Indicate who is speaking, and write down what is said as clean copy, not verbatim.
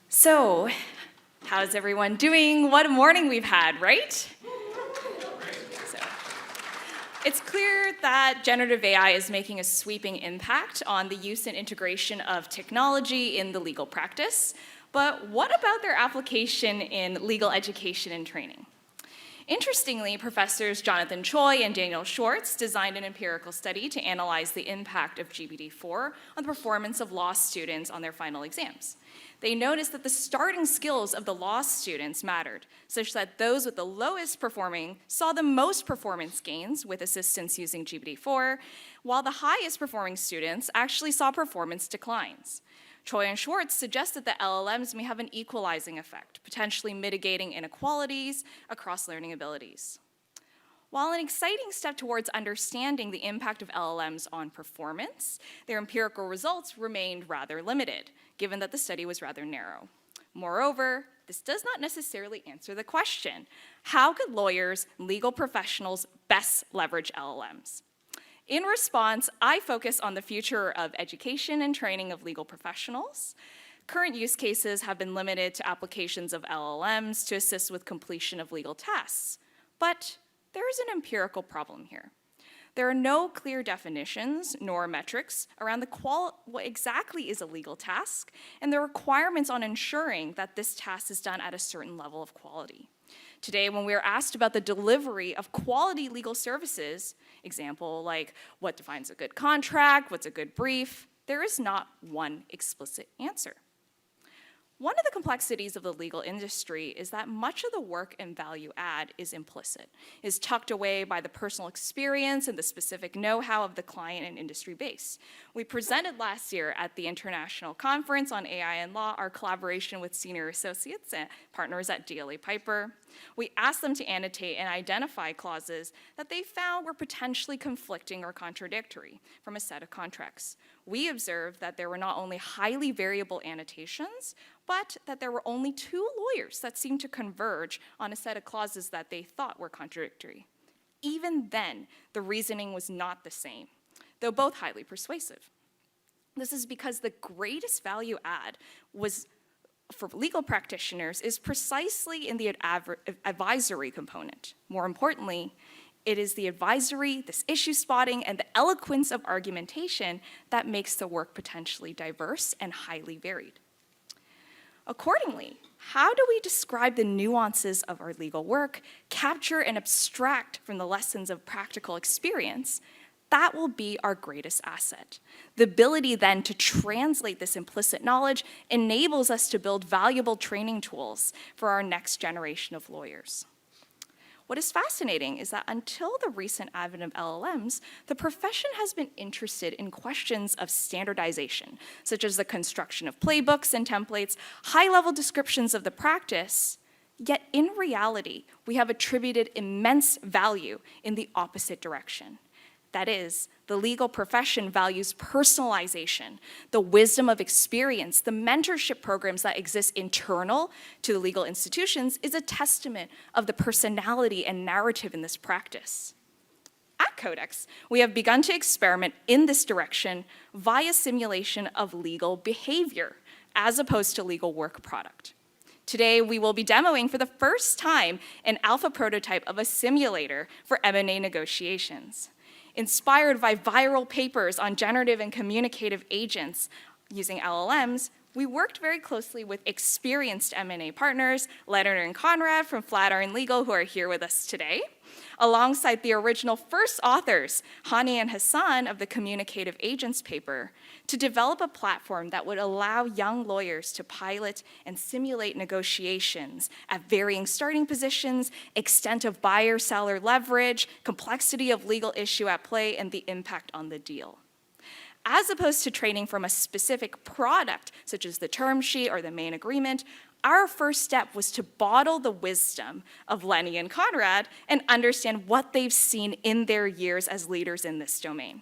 Speaker 1: So, how's everyone doing? What a morning we've had, right? So, it's clear that generative AI is making a sweeping impact on the use and integration of technology in the legal practice. But what about their application in legal education and training? Interestingly, professors Jonathan Choi and Daniel Schwartz designed an empirical study to analyze the impact of GPT-4 on the performance of law students on their final exams. They noticed that the starting skills of the law students mattered, such that those with the lowest performing saw the most performance gains with assistance using GPT-4, while the highest performing students actually saw performance declines. Choi and Schwartz suggested that LLMs may have an equalizing effect, potentially mitigating inequalities across learning abilities. While an exciting step towards understanding the impact of LLMs on performance, their empirical results remained rather limited, given that the study was rather narrow. Moreover, this does not necessarily answer the question: how could lawyers, legal professionals best leverage LLMs? In response, I focus on the future of education and training of legal professionals. Current use cases have been limited to applications of LLMs to assist with completion of legal tasks. But there is an empirical problem here. There are no clear definitions nor metrics around what exactly is a legal task and the requirements on ensuring that this task is done at a certain level of quality. Today, when we are asked about the delivery of quality legal services, example like what defines a good contract, what's a good brief, there is not one explicit answer. One of the complexities of the legal industry is that much of the work and value add is implicit, is tucked away by the personal experience and the specific know-how of the client and industry base. We presented last year at the International Conference on AI and Law our collaboration with senior associates and partners at DLA Piper. We asked them to annotate and identify clauses that they found were potentially conflicting or contradictory from a set of contracts. We observed that there were not only highly variable annotations, but that there were only 2 lawyers that seemed to converge on a set of clauses that they thought were contradictory. Even then, the reasoning was not the same, though both highly persuasive. This is because the greatest value add for legal practitioners is precisely in the advisory component. More importantly, it is the advisory, this issue spotting, and the eloquence of argumentation that makes the work potentially diverse and highly varied. Accordingly, how do we describe the nuances of our legal work, capture and abstract from the lessons of practical experience? That will be our greatest asset. The ability then to translate this implicit knowledge enables us to build valuable training tools for our next generation of lawyers. What is fascinating is that until the recent advent of LLMs, the profession has been interested in questions of standardization, such as the construction of playbooks and templates, high-level descriptions of the practice. Yet in reality, we have attributed immense value in the opposite direction. That is, the legal profession values personalization, the wisdom of experience. The mentorship programs that exist internal to the legal institutions is a testament of the personality and narrative in this practice. At CodeX, we have begun to experiment in this direction via simulation of legal behavior, as opposed to legal work product. Today, we will be demoing for the first time an alpha prototype of a simulator for M&A negotiations. Inspired by viral papers on generative and communicative agents using LLMs, we worked very closely with experienced M&A partners, Leonard and Conrad from Flatiron Legal, who are here with us today, alongside the original first authors, Hani and Hassan of the Communicative Agents paper, to develop a platform that would allow young lawyers to pilot and simulate negotiations at varying starting positions, extent of buyer-seller leverage, complexity of legal issue at play, and the impact on the deal. As opposed to training from a specific product, such as the term sheet or the main agreement, our first step was to bottle the wisdom of Lenny and Conrad and understand what they've seen in their years as leaders in this domain.